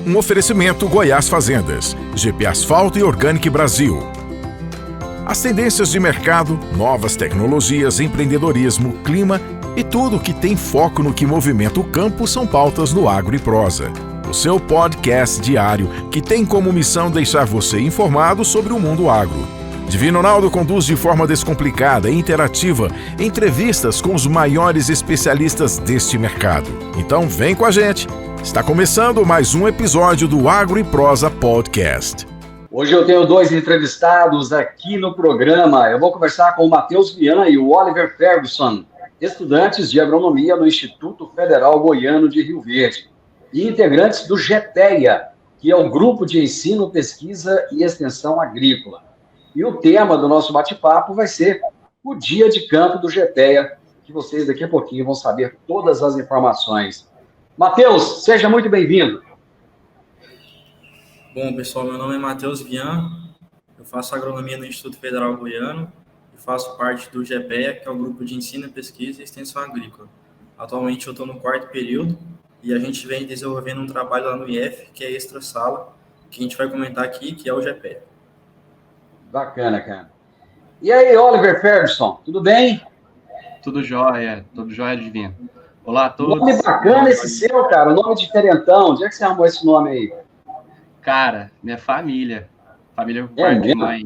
Um oferecimento Goiás Fazendas, GP Asfalto e Organic Brasil. As tendências de mercado, novas tecnologias, empreendedorismo, clima e tudo que tem foco no que movimenta o campo são pautas no Agro e Prosa. O seu podcast diário que tem como missão deixar você informado sobre o mundo agro. Divino Ronaldo conduz de forma descomplicada e interativa entrevistas com os maiores especialistas deste mercado. Então vem com a gente. Está começando mais um episódio do Agro e Prosa Podcast. Hoje eu tenho dois entrevistados aqui no programa. Eu vou conversar com o Matheus Vian e o Oliver Ferguson, estudantes de agronomia no Instituto Federal Goiano de Rio Verde e integrantes do GEPEA, que é o Grupo de Ensino, Pesquisa e Extensão Agrícola. E o tema do nosso bate-papo vai ser o Dia de Campo do GEPEA, que vocês daqui a pouquinho vão saber todas as informações. Matheus, seja muito bem-vindo. Bom, pessoal, meu nome é Matheus Vian, eu faço agronomia no Instituto Federal Goiano e faço parte do GEPEA, que é o Grupo de Ensino, Pesquisa e Extensão Agrícola. Atualmente eu estou no 4º período e a gente vem desenvolvendo um trabalho lá no IF, que é Extra Sala, que a gente vai comentar aqui, que é o GEPEA. Bacana, cara. E aí, Oliver Ferguson, tudo bem? Tudo jóia divino. Olá a todos. Nome bacana esse seu, cara, o nome diferentão. Onde é que você arrumou esse nome aí? Cara, minha família por parte de mãe.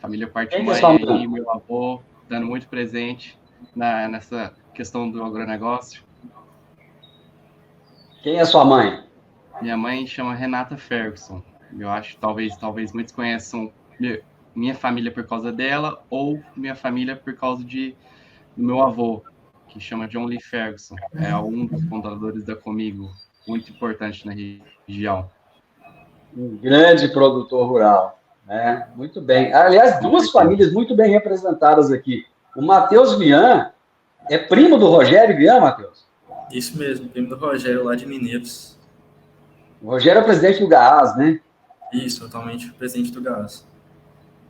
Família por parte de mãe aí, meu avô, dando muito presente nessa questão do agronegócio. Quem é sua mãe? Minha mãe chama Renata Ferguson. Eu acho que talvez muitos conheçam minha família por causa dela ou minha família por causa do meu avô, que chama John Lee Ferguson. É um dos fundadores da Comigo, muito importante na região. Um grande produtor rural, né? Muito bem. Aliás, duas famílias muito bem representadas aqui. O Matheus Vian é primo do Rogério Vian, Matheus? Isso mesmo, primo do Rogério, lá de Mineiros. O Rogério é o presidente do GAAS, né? Isso, atualmente o presidente do GAAS.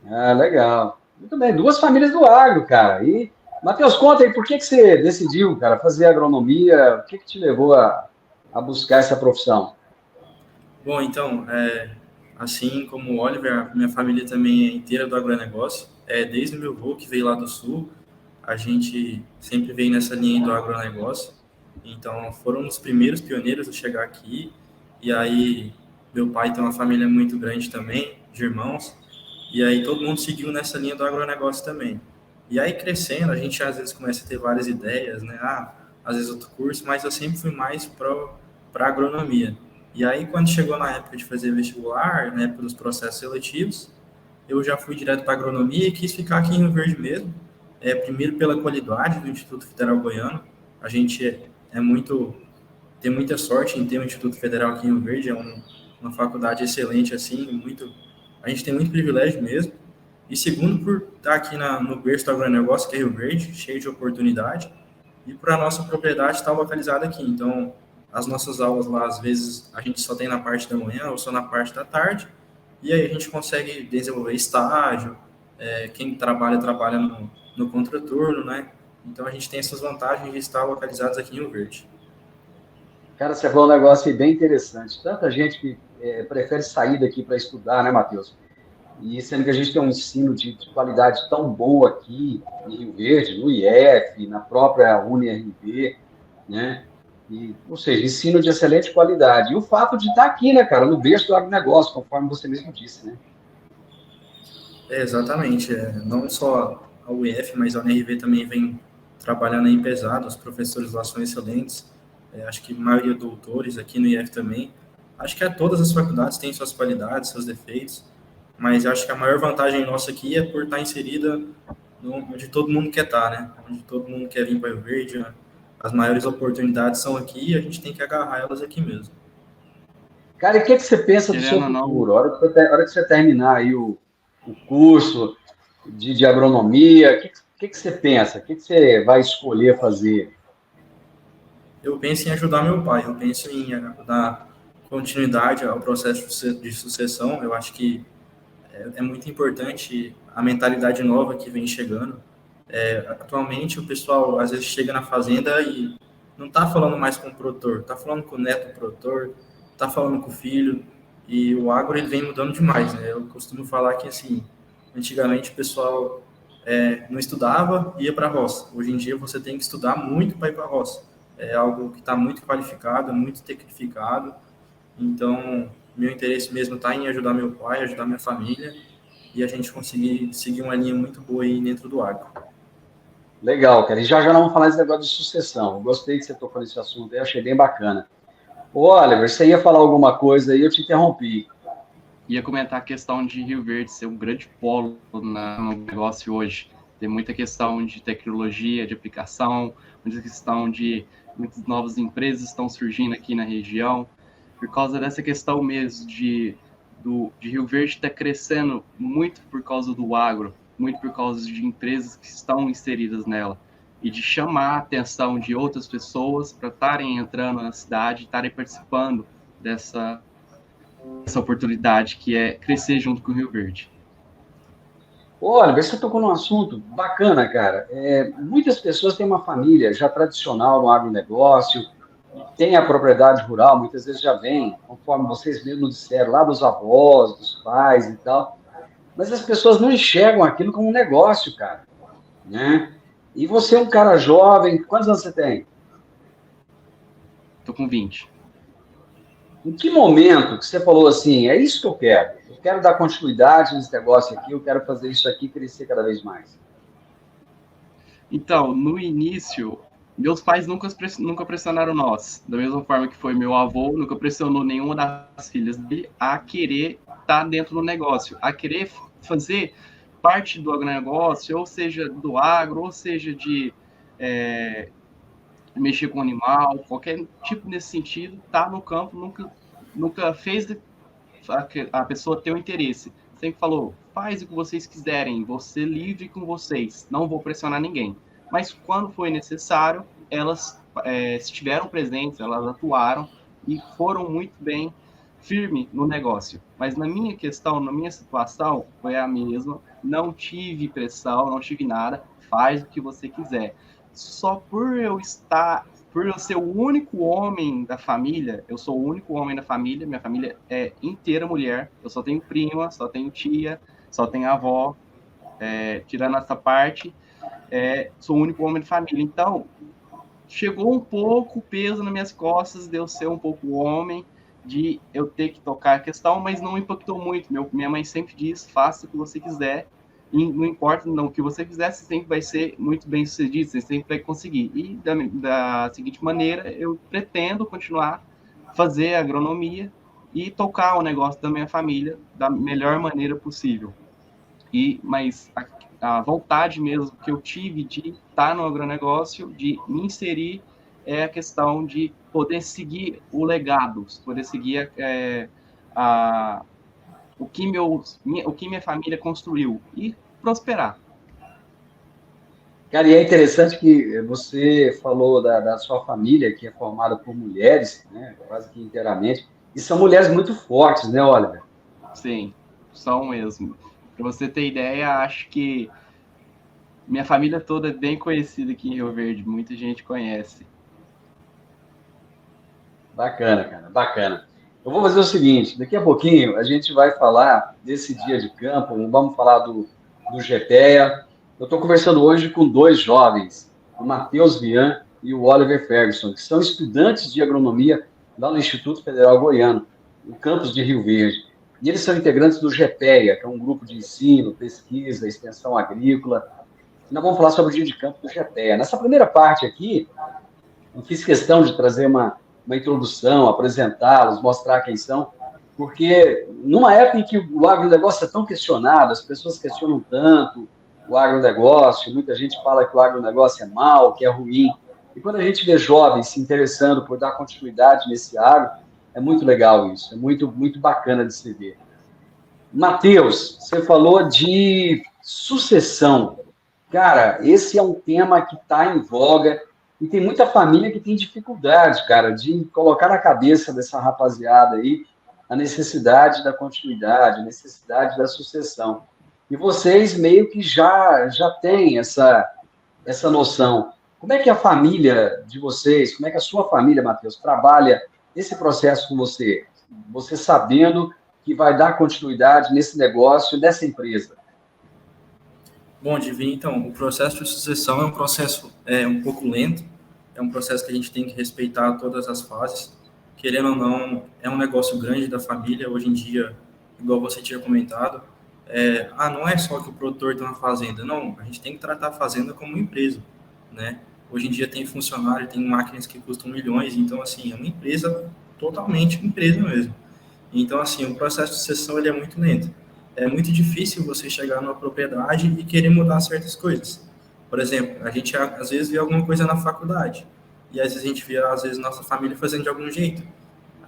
Ah, legal. Muito bem, duas famílias do agro, cara. E, Matheus, conta aí, por que você decidiu, cara, fazer agronomia? O que te levou a buscar essa profissão? Bom, então, assim como o Oliver, minha família também é inteira do agronegócio. Desde o meu avô, que veio lá do Sul, a gente sempre veio nessa linha do agronegócio. Então, foram os primeiros pioneiros a chegar aqui. E aí, meu pai tem uma família muito grande também, de irmãos. E aí, todo mundo seguiu nessa linha do agronegócio também. E aí, crescendo, a gente às vezes começa a ter várias ideias, né? Às vezes outro curso, mas eu sempre fui mais para agronomia. E aí, quando chegou na época de fazer vestibular, na época dos processos seletivos, eu já fui direto para agronomia e quis ficar aqui em Rio Verde mesmo. Primeiro pela qualidade do Instituto Federal Goiano. A gente tem muita sorte em ter um Instituto Federal aqui em Rio Verde, é uma faculdade excelente, assim, a gente tem muito privilégio mesmo. E segundo, por estar aqui no berço do agronegócio, que é Rio Verde, cheio de oportunidade, e por a nossa propriedade estar localizada aqui. Então, as nossas aulas lá, às vezes, a gente só tem na parte da manhã ou só na parte da tarde, e aí a gente consegue desenvolver estágio, quem trabalha no contraturno, né? Então, a gente tem essas vantagens de estar localizados aqui em Rio Verde. Cara, você falou um negócio bem interessante. Tanta gente que prefere sair daqui para estudar, né, Matheus? E sendo que a gente tem um ensino de qualidade tão boa aqui em Rio Verde, no IF, na própria UniRV, né? Ou seja, ensino de excelente qualidade. E o fato de estar aqui, né, cara, no berço do agronegócio, conforme você mesmo disse, né? Exatamente. Não só a UF, mas a UniRV também vem trabalhando aí pesado, os professores lá são excelentes. Acho que a maioria dos doutores aqui no IF também. Acho que todas as faculdades têm suas qualidades, seus defeitos, mas acho que a maior vantagem nossa aqui é por estar inserida onde todo mundo quer estar, né? Onde todo mundo quer vir para Rio Verde, né? As maiores oportunidades são aqui e a gente tem que agarrar elas aqui mesmo. Cara, e o que você pensa do seu futuro? A hora que você terminar aí o curso de agronomia, o que você pensa? O que você vai escolher fazer? Eu penso em ajudar meu pai, eu penso em dar continuidade ao processo de sucessão. Eu acho que é muito importante a mentalidade nova que vem chegando. Atualmente, o pessoal às vezes chega na fazenda e não está falando mais com o produtor, está falando com o neto do produtor, tá falando com o filho, e o agro ele vem mudando demais, né? Eu costumo falar que, assim, antigamente o pessoal não estudava e ia para a roça. Hoje em dia você tem que estudar muito para ir para a roça. É algo que está muito qualificado, muito tecnificado. Então, meu interesse mesmo está em ajudar meu pai, ajudar minha família, e a gente conseguir seguir uma linha muito boa aí dentro do agro. Legal, cara. E já nós vamos falar desse negócio de sucessão. Eu gostei que você tocou nesse assunto aí, achei bem bacana. Ô, Oliver, você ia falar alguma coisa aí, eu te interrompi. Ia comentar a questão de Rio Verde ser um grande polo no negócio hoje. Tem muita questão de tecnologia, de aplicação, muita questão de muitas novas empresas estão surgindo aqui na região. Por causa dessa questão mesmo de Rio Verde estar crescendo muito por causa do agro, muito por causa de empresas que estão inseridas nela. E de chamar a atenção de outras pessoas para estarem entrando na cidade, estarem participando dessa oportunidade que é crescer junto com o Rio Verde. Olha, você tocou num assunto bacana, cara. Muitas pessoas têm uma família já tradicional no agronegócio, tem a propriedade rural, muitas vezes já vem, conforme vocês mesmos disseram, lá dos avós, dos pais e tal, mas as pessoas não enxergam aquilo como um negócio, cara, né? E você é um cara jovem, quantos anos você tem? Tô com 20. Em que momento que você falou assim, é isso que eu quero dar continuidade nesse negócio aqui, eu quero fazer isso aqui crescer cada vez mais? Então, no início, meus pais nunca pressionaram nós, da mesma forma que foi meu avô, nunca pressionou nenhuma das filhas dele a querer estar dentro do negócio, a querer fazer parte do agronegócio, ou seja, do agro, ou seja, de mexer com animal, qualquer tipo nesse sentido, tá no campo, nunca fez a pessoa ter um interesse. Sempre falou, faz o que vocês quiserem, você livre com vocês, não vou pressionar ninguém. Mas quando foi necessário, elas estiveram presentes, elas atuaram e foram muito bem firme no negócio. Mas na minha questão, na minha situação, foi a mesma. Não tive pressão, não tive nada. Faz o que você quiser. Só por eu ser o único homem da família, eu sou o único homem da família, minha família é inteira mulher, eu só tenho prima, só tenho tia, só tenho avó, tirando essa parte, sou o único homem da família. Então, chegou um pouco o peso nas minhas costas de eu ser um pouco homem, de eu ter que tocar a questão, mas não impactou muito. Minha mãe sempre diz, faça o que você quiser, e não importa o que você fizer, você sempre vai ser muito bem sucedido, você sempre vai conseguir. E da seguinte maneira, eu pretendo continuar a fazer agronomia e tocar o negócio da minha família da melhor maneira possível. Mas a vontade mesmo que eu tive de estar no agronegócio, de me inserir, é a questão de poder seguir o legado, poder seguir o que minha família construiu e prosperar. Cara, e é interessante que você falou da sua família, que é formada por mulheres, né, quase que inteiramente, e são mulheres muito fortes, né, Oliver? Sim, são mesmo. Para você ter ideia, acho que minha família toda é bem conhecida aqui em Rio Verde, muita gente conhece. Bacana, cara, bacana. Eu vou fazer o seguinte, daqui a pouquinho a gente vai falar desse dia de campo, vamos falar do GPEA. Eu estou conversando hoje com dois jovens, o Matheus Vian e o Oliver Ferguson, que são estudantes de agronomia lá no Instituto Federal Goiano, no campus de Rio Verde. E eles são integrantes do GPEA, que é um grupo de ensino, pesquisa, extensão agrícola. E nós vamos falar sobre o dia de campo do GPEA. Nessa primeira parte aqui, eu fiz questão de trazer uma introdução, apresentá-los, mostrar quem são, porque numa época em que o agronegócio é tão questionado, as pessoas questionam tanto o agronegócio, muita gente fala que o agronegócio é mau, que é ruim, e quando a gente vê jovens se interessando por dar continuidade nesse agro, é muito legal isso, é muito, muito bacana de se ver. Matheus, você falou de sucessão. Cara, esse é um tema que está em voga, e tem muita família que tem dificuldade, cara, de colocar na cabeça dessa rapaziada aí a necessidade da continuidade, a necessidade da sucessão. E vocês meio que já têm essa noção. Como é que a família de vocês, como é que a sua família, Matheus, trabalha esse processo com você? você sabendo que vai dar continuidade nesse negócio, nessa empresa? Bom, Divino, então, o processo de sucessão é um processo um pouco lento, é um processo que a gente tem que respeitar todas as fases. Querendo ou não, é um negócio grande da família. Hoje em dia, igual você tinha comentado, não é só que o produtor tem uma fazenda. Não, a gente tem que tratar a fazenda como uma empresa, né? Hoje em dia tem funcionário, tem máquinas que custam milhões, então, assim, é uma empresa, totalmente empresa mesmo. Então, assim, o processo de sucessão ele é muito lento. É muito difícil você chegar numa propriedade e querer mudar certas coisas. Por exemplo, a gente às vezes vê alguma coisa na faculdade e às vezes a gente vê, às vezes, nossa família fazendo de algum jeito.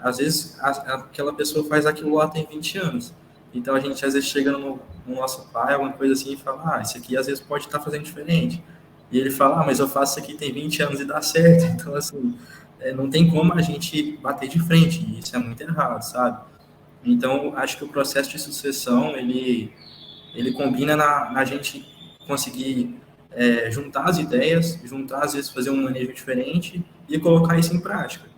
Às vezes aquela pessoa faz aquilo lá tem 20 anos. Então a gente às vezes chega no nosso pai, alguma coisa assim, e fala, isso aqui às vezes pode estar fazendo diferente. E ele fala, mas eu faço isso aqui tem 20 anos e dá certo. Então, assim, não tem como a gente bater de frente, e isso é muito errado, sabe? Então, acho que o processo de sucessão, ele combina na gente conseguir juntar as ideias, às vezes fazer um manejo diferente e colocar isso em prática.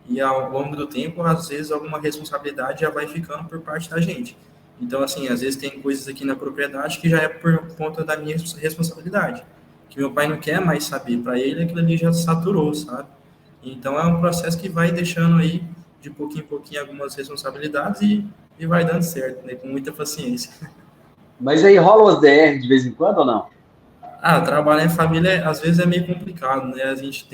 E ao longo do tempo, às vezes, alguma responsabilidade já vai ficando por parte da gente. Então, assim, às vezes tem coisas aqui na propriedade que já é por conta da minha responsabilidade, que meu pai não quer mais saber, para ele aquilo ali já saturou, sabe? Então, é um processo que vai deixando aí, de pouquinho em pouquinho, algumas responsabilidades e vai dando certo, né? Com muita paciência. Mas aí rola umas DR de vez em quando ou não? Trabalhar em família às vezes é meio complicado, né? A gente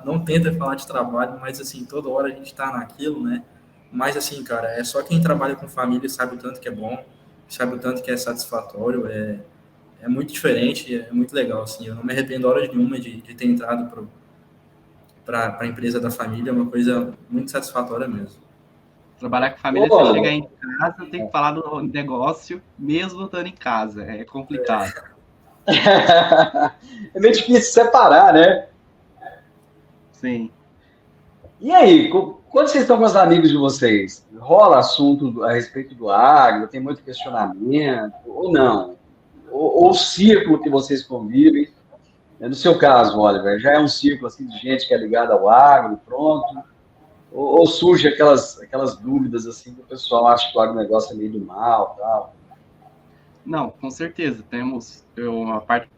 não tenta falar de trabalho, mas assim, toda hora a gente tá naquilo, né? Mas assim, cara, é só quem trabalha com família sabe o tanto que é bom, sabe o tanto que é satisfatório, é muito diferente, é muito legal, assim. Eu não me arrependo hora nenhuma de ter entrado para a empresa da família, é uma coisa muito satisfatória mesmo. Trabalhar com família, você chegar em casa, tem que falar do negócio, mesmo estando em casa. É complicado. É meio difícil separar, né? Sim. E aí, quando vocês estão com os amigos de vocês, rola assunto a respeito do agro, tem muito questionamento, ou não? Ou o círculo que vocês convivem, no seu caso, Oliver, já é um círculo assim, de gente que é ligada ao agro, pronto? Ou surge aquelas dúvidas assim que o pessoal acha que o agronegócio é meio do mal, tal? Não, com certeza. A parte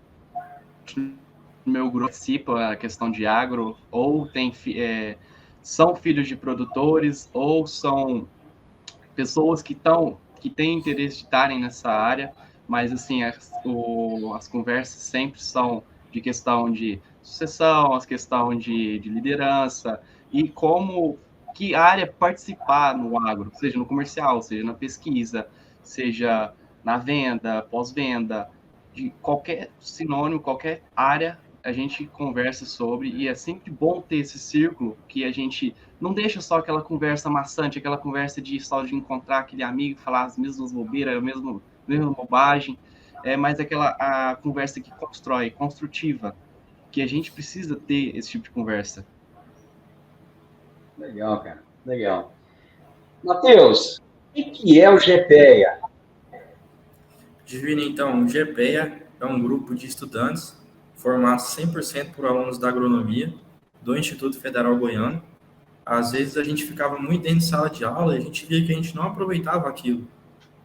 do meu grupo participa a questão de agro, ou são filhos de produtores, ou são pessoas que têm interesse de estarem nessa área, mas assim, as conversas sempre são de questão de sucessão, as questão de liderança, e que área participar no agro, seja no comercial, seja na pesquisa, seja na venda, pós-venda, de qualquer sinônimo, qualquer área, a gente conversa sobre, e é sempre bom ter esse círculo, que a gente não deixa só aquela conversa maçante, aquela conversa só de encontrar aquele amigo, falar as mesmas bobeiras, a mesma bobagem, mas a conversa que constrói, construtiva, que a gente precisa ter esse tipo de conversa. Legal, cara. Legal. Matheus, o que é o GPEA? Divino, então, o GPEA é um grupo de estudantes formados 100% por alunos da agronomia do Instituto Federal Goiano. Às vezes a gente ficava muito dentro de sala de aula e a gente via que a gente não aproveitava aquilo.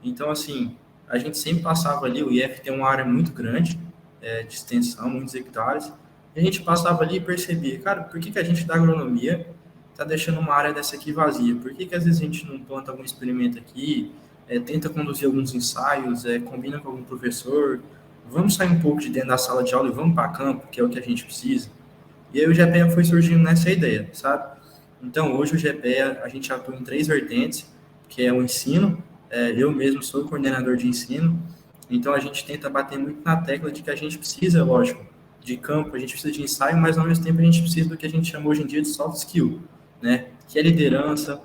Então, assim, a gente sempre passava ali, o IF tem uma área muito grande de extensão, muitos hectares, e a gente passava ali e percebia, cara, por que a gente da agronomia está deixando uma área dessa aqui vazia? Por que às vezes a gente não planta algum experimento aqui, tenta conduzir alguns ensaios, combina com algum professor, vamos sair um pouco de dentro da sala de aula e vamos para campo, que é o que a gente precisa. E aí o GPEA foi surgindo nessa ideia, sabe? Então, hoje o GPEA, a gente atua em 3 vertentes, que é o ensino, eu mesmo sou coordenador de ensino, então a gente tenta bater muito na tecla de que a gente precisa, lógico, de campo, a gente precisa de ensaio, mas ao mesmo tempo a gente precisa do que a gente chama hoje em dia de soft skill, né? Que é liderança,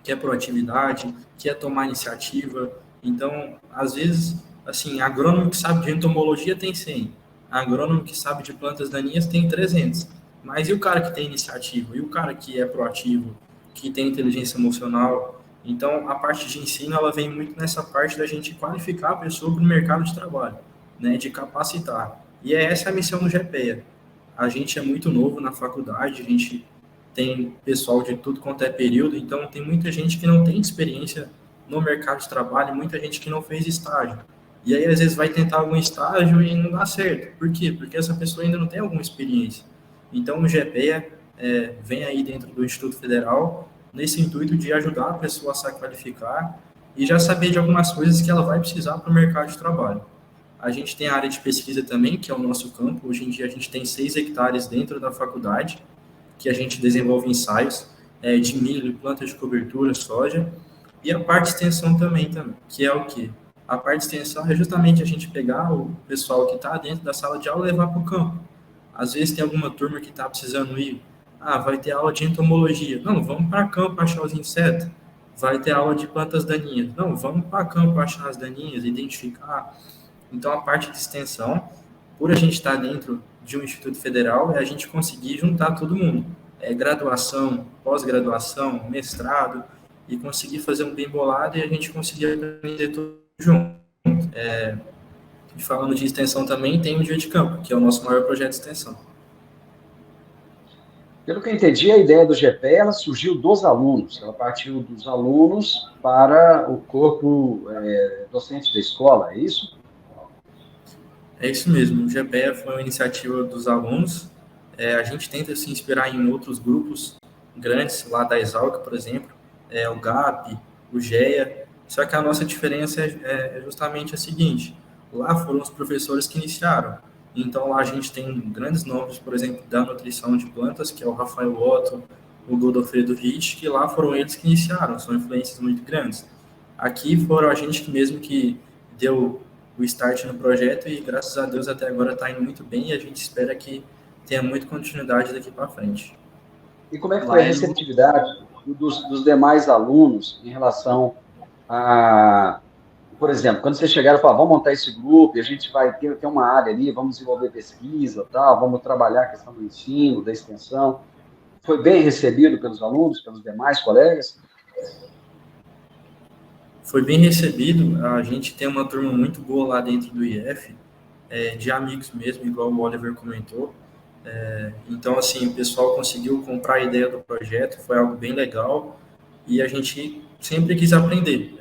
que é proatividade, que é tomar iniciativa. Então, às vezes, assim, agrônomo que sabe de entomologia tem 100, agrônomo que sabe de plantas daninhas tem 300. Mas e o cara que tem iniciativa? E o cara que é proativo, que tem inteligência emocional? Então, a parte de ensino, ela vem muito nessa parte da gente qualificar a pessoa para o mercado de trabalho, né? De capacitar. E essa a missão do GPEA. A gente é muito novo na faculdade, a gente tem pessoal de tudo quanto é período, então tem muita gente que não tem experiência no mercado de trabalho, muita gente que não fez estágio. E aí, às vezes, vai tentar algum estágio e não dá certo. Por quê? Porque essa pessoa ainda não tem alguma experiência. Então, o GPEA vem aí dentro do Instituto Federal nesse intuito de ajudar a pessoa a se qualificar e já saber de algumas coisas que ela vai precisar para o mercado de trabalho. A gente tem a área de pesquisa também, que é o nosso campo. Hoje em dia, a gente tem 6 hectares dentro da faculdade, que a gente desenvolve ensaios de milho, plantas de cobertura, soja, e a parte de extensão também, que é o quê? A parte de extensão é justamente a gente pegar o pessoal que está dentro da sala de aula e levar para o campo. Às vezes tem alguma turma que está precisando ir, vai ter aula de entomologia. Não, vamos para campo achar os insetos. Vai ter aula de plantas daninhas. Não, vamos para campo achar as daninhas, identificar. Então, a parte de extensão, por a gente estar dentro de um instituto federal, é a gente conseguir juntar todo mundo. Graduação, pós-graduação, mestrado, e conseguir fazer um bem bolado e a gente conseguir aprender tudo junto. E falando de extensão também, tem o Dia de Campo, que é o nosso maior projeto de extensão. Pelo que eu entendi, a ideia do GPE ela surgiu dos alunos, ela partiu dos alunos para o corpo docente da escola, é isso? É isso mesmo, o GPE foi uma iniciativa dos alunos. A gente tenta se inspirar em outros grupos grandes, lá da Exalc, por exemplo, o GAP, o GEA, só que a nossa diferença é justamente a seguinte: lá foram os professores que iniciaram, então lá a gente tem grandes nomes, por exemplo, da nutrição de plantas, que é o Rafael Otto, o Godofredo Rich, que lá foram eles que iniciaram, são influências muito grandes. Aqui foram a gente mesmo que deu o start no projeto e, graças a Deus, até agora está indo muito bem e a gente espera que tenha muita continuidade daqui para frente. E como é que foi a receptividade dos demais alunos em relação a, por exemplo, quando vocês chegaram e falaram, vamos montar esse grupo e a gente vai ter uma área ali, vamos desenvolver pesquisa, tal, vamos trabalhar a questão do ensino, da extensão. Foi bem recebido pelos alunos, pelos demais colegas? Foi bem recebido. A gente tem uma turma muito boa lá dentro do IF, de amigos mesmo, igual o Oliver comentou. Então, assim, o pessoal conseguiu comprar a ideia do projeto, foi algo bem legal e a gente sempre quis aprender.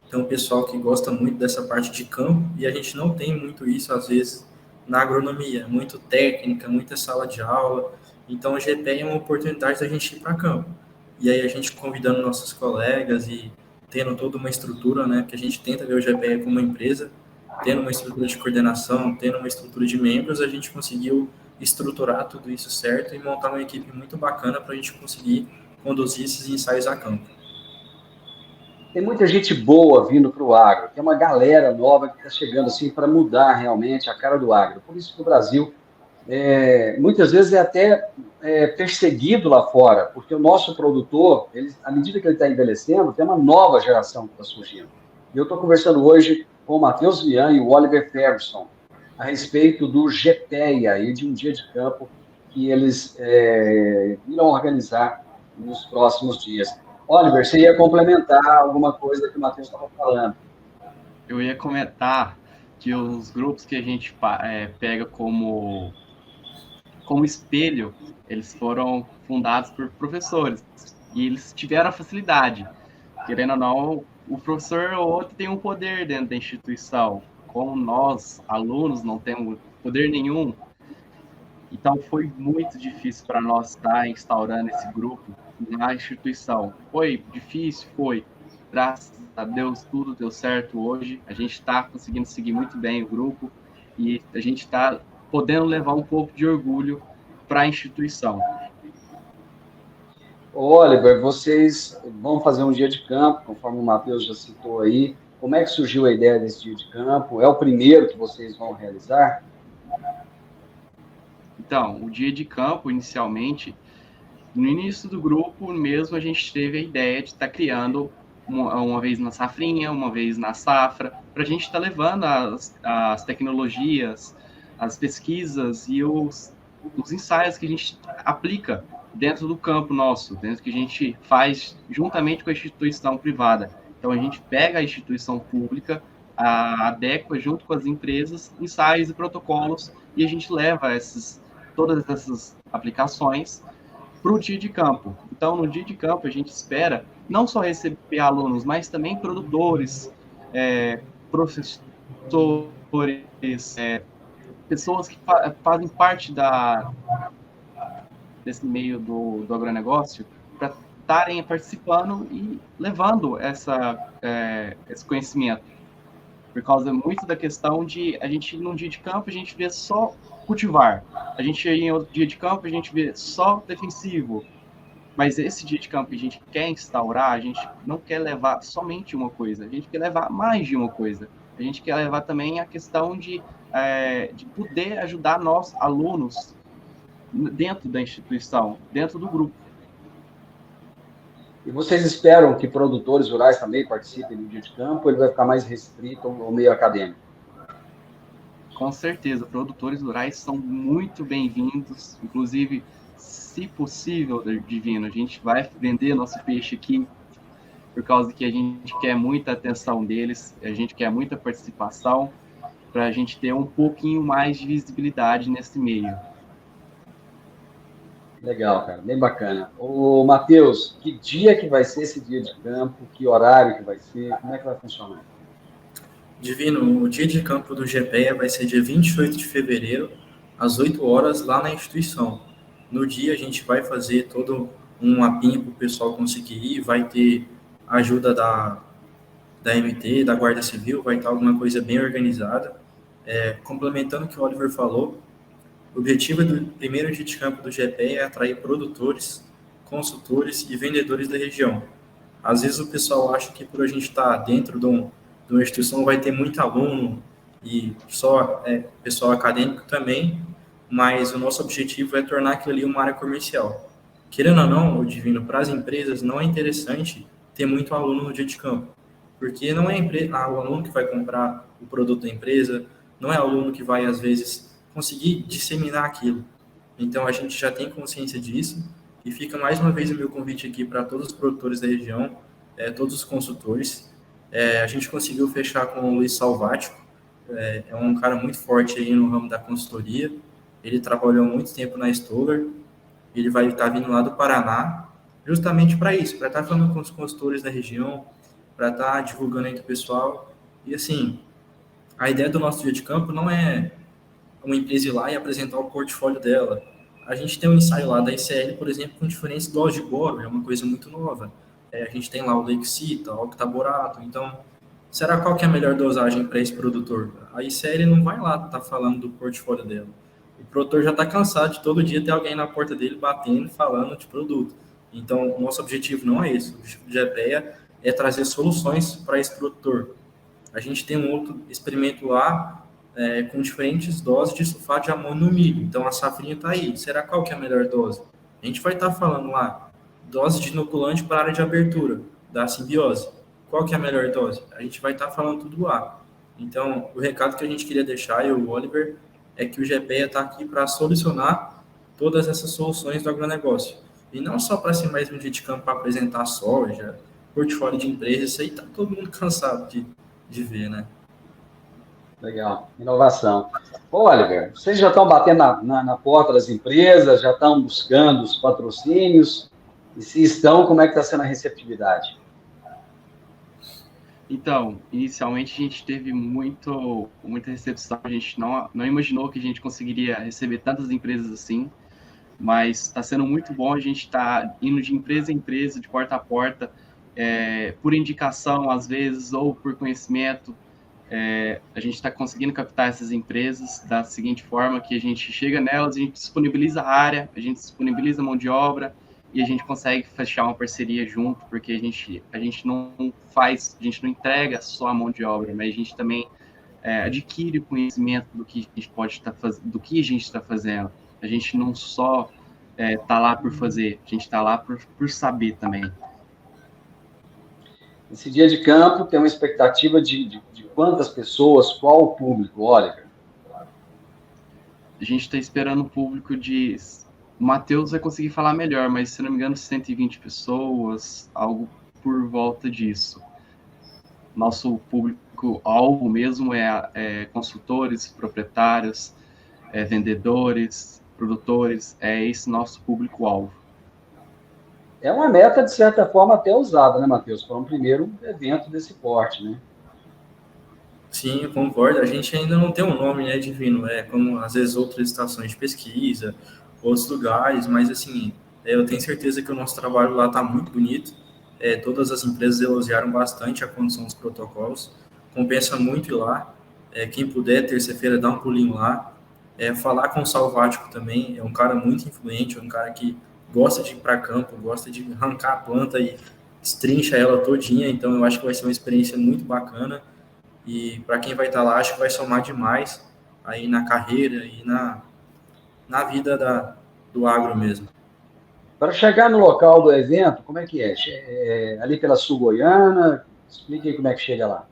Tem um pessoal que gosta muito dessa parte de campo e a gente não tem muito isso, às vezes, na agronomia. Muito técnica, muita sala de aula. Então, o GPE é uma oportunidade da gente ir para campo. E aí a gente convidando nossos colegas e tendo toda uma estrutura, né, que a gente tenta ver o GPE como uma empresa, tendo uma estrutura de coordenação, tendo uma estrutura de membros, a gente conseguiu estruturar tudo isso certo e montar uma equipe muito bacana para a gente conseguir conduzir esses ensaios a campo. Tem muita gente boa vindo para o agro, tem uma galera nova que está chegando assim para mudar realmente a cara do agro. Por isso que o Brasil, muitas vezes, é até perseguido lá fora, porque o nosso produtor, à medida que ele está envelhecendo, tem uma nova geração que está surgindo. E eu estou conversando hoje com o Matheus Vian e o Oliver Ferguson a respeito do GPEA e de um dia de campo que eles irão organizar nos próximos dias. Oliver, você ia complementar alguma coisa que o Matheus estava falando? Eu ia comentar que os grupos que a gente pega como espelho, eles foram fundados por professores e eles tiveram a facilidade. Querendo ou não, o professor ou outro tem um poder dentro da instituição. Como nós, alunos, não temos poder nenhum, então foi muito difícil para nós estar instaurando esse grupo na instituição. Foi difícil? Foi. Graças a Deus, tudo deu certo hoje. A gente está conseguindo seguir muito bem o grupo e a gente está podendo levar um pouco de orgulho para a instituição. Oliver, vocês vão fazer um dia de campo, conforme o Matheus já citou aí. Como é que surgiu a ideia desse dia de campo? É o primeiro que vocês vão realizar? Então, o dia de campo, inicialmente, no início do grupo mesmo, a gente teve a ideia de estar criando uma vez na safrinha, uma vez na safra, para a gente estar levando as tecnologias, as pesquisas e os ensaios que a gente aplica dentro do campo nosso, dentro que a gente faz juntamente com a instituição privada. Então, a gente pega a instituição pública, adequa junto com as empresas, ensaios e protocolos, e a gente leva todas essas aplicações para o dia de campo. Então, no dia de campo, a gente espera não só receber alunos, mas também produtores, professores, pessoas que fazem parte desse meio do agronegócio, para estarem participando e levando esse conhecimento. Por causa muito da questão de a gente, num dia de campo, a gente vê só cultivar. A gente, em outro dia de campo, a gente vê só defensivo. Mas esse dia de campo que a gente quer instaurar, a gente não quer levar somente uma coisa, a gente quer levar mais de uma coisa. A gente quer levar também a questão de poder ajudar nós, alunos, dentro da instituição, dentro do grupo. E vocês esperam que produtores rurais também participem do dia de campo, ou ele vai ficar mais restrito ao meio acadêmico? Com certeza, produtores rurais são muito bem-vindos, inclusive, se possível, Divino, a gente vai vender nosso peixe aqui, por causa que a gente quer muita atenção deles, a gente quer muita participação, para a gente ter um pouquinho mais de visibilidade nesse meio. Legal, cara, bem bacana. Ô, Matheus, que dia que vai ser esse dia de campo? Que horário que vai ser? Como é que vai funcionar? Divino, o dia de campo do GPEA vai ser dia 28 de fevereiro, às 8 horas, lá na instituição. No dia, a gente vai fazer todo um mapinha para o pessoal conseguir ir, vai ter ajuda da MT, da Guarda Civil, vai estar alguma coisa bem organizada. Complementando o que o Oliver falou, o objetivo do primeiro dia de campo do GPEA é atrair produtores, consultores e vendedores da região. Às vezes o pessoal acha que por a gente estar dentro de uma instituição vai ter muito aluno e só pessoal acadêmico também, mas o nosso objetivo é tornar aquilo ali uma área comercial. Querendo ou não, o Divino, para as empresas não é interessante ter muito aluno no dia de campo, porque não é o aluno que vai comprar o produto da empresa, não é o aluno que vai, às vezes, conseguir disseminar aquilo. Então, a gente já tem consciência disso, e fica mais uma vez o meu convite aqui para todos os produtores da região, todos os consultores. A gente conseguiu fechar com o Luiz Salvático, é um cara muito forte aí no ramo da consultoria, ele trabalhou muito tempo na Stoller, ele vai estar vindo lá do Paraná, justamente para isso, para estar falando com os consultores da região, para estar divulgando entre o pessoal. E assim, a ideia do nosso dia de campo não é uma empresa ir lá e apresentar o portfólio dela. A gente tem um ensaio lá da ICL, por exemplo, com diferentes doses de boro, é uma coisa muito nova. A gente tem lá o Lexita, o Octaborato. Então, será qual que é a melhor dosagem para esse produtor? A ICL não vai lá estar falando do portfólio dela. O produtor já está cansado de todo dia ter alguém na porta dele batendo, falando de produto. Então, o nosso objetivo não é esse. O objetivo do GPEA é trazer soluções para esse produtor. A gente tem um outro experimento lá com diferentes doses de sulfato de amônio no milho. Então, a safrinha está aí. Será qual que é a melhor dose? A gente vai estar falando lá, dose de inoculante para a área de abertura, da simbiose. Qual que é a melhor dose? A gente vai estar falando tudo lá. Então, o recado que a gente queria deixar, eu e o Oliver, é que o GPEA está aqui para solucionar todas essas soluções do agronegócio. E não só para ser mais um dia de campo para apresentar soja, portfólio de empresa, isso aí está todo mundo cansado de ver, né? Legal, inovação. Ô, Oliver, vocês já estão batendo na porta das empresas, já estão buscando os patrocínios? E se estão, como é que está sendo a receptividade? Então, inicialmente a gente teve muita recepção, a gente não imaginou que a gente conseguiria receber tantas empresas assim, mas está sendo muito bom, a gente está indo de empresa em empresa, de porta a porta, por indicação às vezes, ou por conhecimento. A gente está conseguindo captar essas empresas da seguinte forma, que a gente chega nelas, a gente disponibiliza a área, a gente disponibiliza a mão de obra, e a gente consegue fechar uma parceria junto, porque a gente não entrega só a mão de obra, mas a gente também adquire o conhecimento do que a gente pode estar fazendo, do que a gente está fazendo. A gente não só está lá por fazer, a gente está lá por saber também. Esse dia de campo tem uma expectativa de quantas pessoas, qual o público, Oliver? A gente está esperando um público de... O Matheus vai conseguir falar melhor, mas, se não me engano, 120 pessoas, algo por volta disso. Nosso público-alvo mesmo é consultores, proprietários, vendedores, produtores, é esse nosso público-alvo. É uma meta, de certa forma, até usada, né, Matheus? Para um primeiro evento desse porte, né? Sim, eu concordo. A gente ainda não tem um nome, né, Divino. É como, às vezes, outras estações de pesquisa, outros lugares, mas, assim, eu tenho certeza que o nosso trabalho lá está muito bonito. Todas as empresas elogiaram bastante a condução dos protocolos. Compensa muito ir lá. Quem puder, terça-feira, dá um pulinho lá. Falar com o Salvático também. É um cara muito influente, é um cara que gosta de ir para campo, gosta de arrancar a planta e destrincha ela todinha. Então, eu acho que vai ser uma experiência muito bacana. E para quem vai estar lá, acho que vai somar demais aí na carreira e na vida do agro mesmo. Para chegar no local do evento, como é que é? Ali pela Sul Goiana? Explique aí como é que chega lá.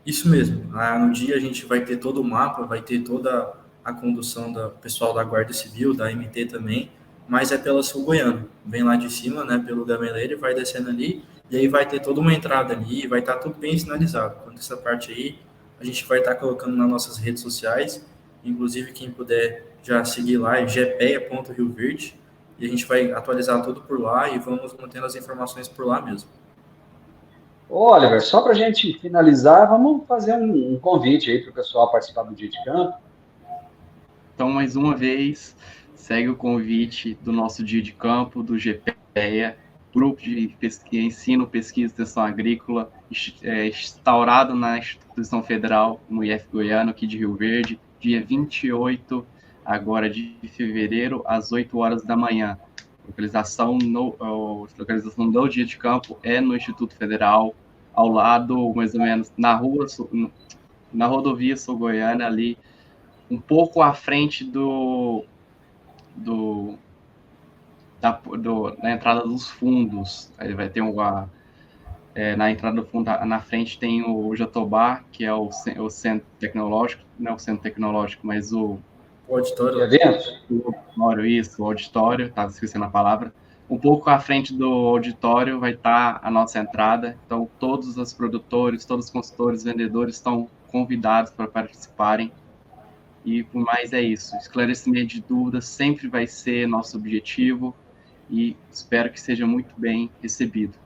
Isso mesmo. No dia a gente vai ter todo o mapa, vai ter toda a condução do pessoal da Guarda Civil, da MT também, mas é pela Sul Goiana. Vem lá de cima, né, pelo Gameleiro, e vai descendo ali, e aí vai ter toda uma entrada ali, vai estar tudo bem sinalizado. Quanto essa parte aí, a gente vai estar colocando nas nossas redes sociais, inclusive quem puder já seguir lá, é gpeia.rioverde, e a gente vai atualizar tudo por lá e vamos mantendo as informações por lá mesmo. Oliver, só para a gente finalizar, vamos fazer um convite aí para o pessoal participar do dia de campo. Então, mais uma vez, segue o convite do nosso dia de campo, do GPEA, Grupo de Ensino, Pesquisa e Extensão Agrícola, instaurado na Instituição Federal, no IF Goiano, aqui de Rio Verde, dia 28 agora de fevereiro, às 8 horas da manhã. Localização do dia de campo é no Instituto Federal, ao lado, mais ou menos, na rodovia Sul Goiânia, ali, um pouco à frente na entrada dos fundos. Aí vai ter na entrada do fundo, na frente tem o Jatobá, que é o centro tecnológico, não é o centro tecnológico, mas o auditório. O auditório, estava esquecendo a palavra. Um pouco à frente do auditório vai estar a nossa entrada. Então, todos os produtores, todos os consultores, vendedores estão convidados para participarem. E, por mais, é isso. Esclarecimento de dúvidas sempre vai ser nosso objetivo e espero que seja muito bem recebido.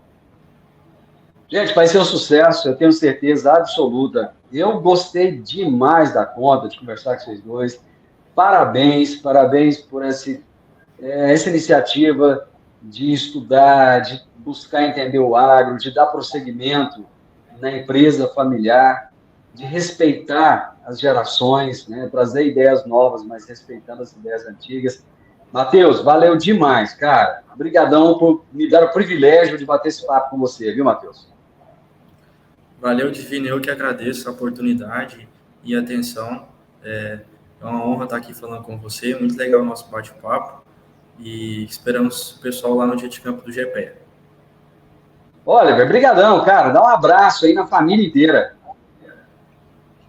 Gente, vai ser um sucesso, eu tenho certeza absoluta. Eu gostei demais da conta de conversar com vocês dois. Parabéns por essa iniciativa de estudar, de buscar entender o agro, de dar prosseguimento na empresa familiar, de respeitar as gerações, né, trazer ideias novas, mas respeitando as ideias antigas. Matheus, valeu demais, cara. Obrigadão por me dar o privilégio de bater esse papo com você, viu, Matheus? Valeu, Divino, eu que agradeço a oportunidade e a atenção. É uma honra estar aqui falando com você, muito legal o nosso bate-papo e esperamos o pessoal lá no dia de campo do GPEA. Oliver, brigadão, cara, dá um abraço aí na família inteira.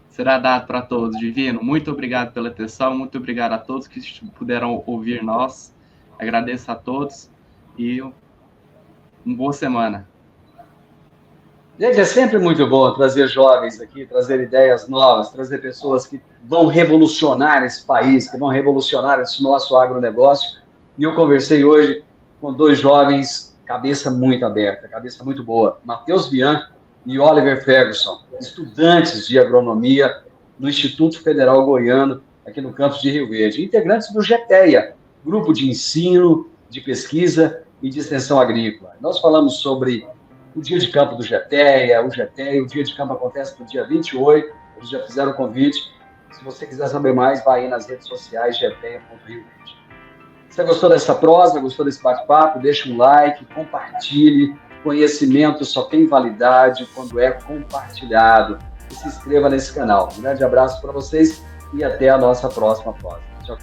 Será dado para todos, Divino. Muito obrigado pela atenção, muito obrigado a todos que puderam ouvir nós. Agradeço a todos e uma boa semana. Gente, é sempre muito bom trazer jovens aqui, trazer ideias novas, trazer pessoas que vão revolucionar esse país, que vão revolucionar esse nosso agronegócio. E eu conversei hoje com dois jovens, cabeça muito aberta, cabeça muito boa, Matheus Vian e Oliver Ferguson, estudantes de agronomia no Instituto Federal Goiano, aqui no campus de Rio Verde, integrantes do GPEA, Grupo de Ensino, de Pesquisa e de Extensão Agrícola. Nós falamos sobre o dia de campo do GPEA, o dia de campo acontece no dia 28, eles já fizeram o convite. Se você quiser saber mais, vai aí nas redes sociais, gpeia.rioverde. Se você gostou dessa prosa, gostou desse bate-papo, deixa um like, compartilhe. Conhecimento só tem validade quando é compartilhado. E se inscreva nesse canal. Um grande abraço para vocês e até a nossa próxima prosa. Tchau.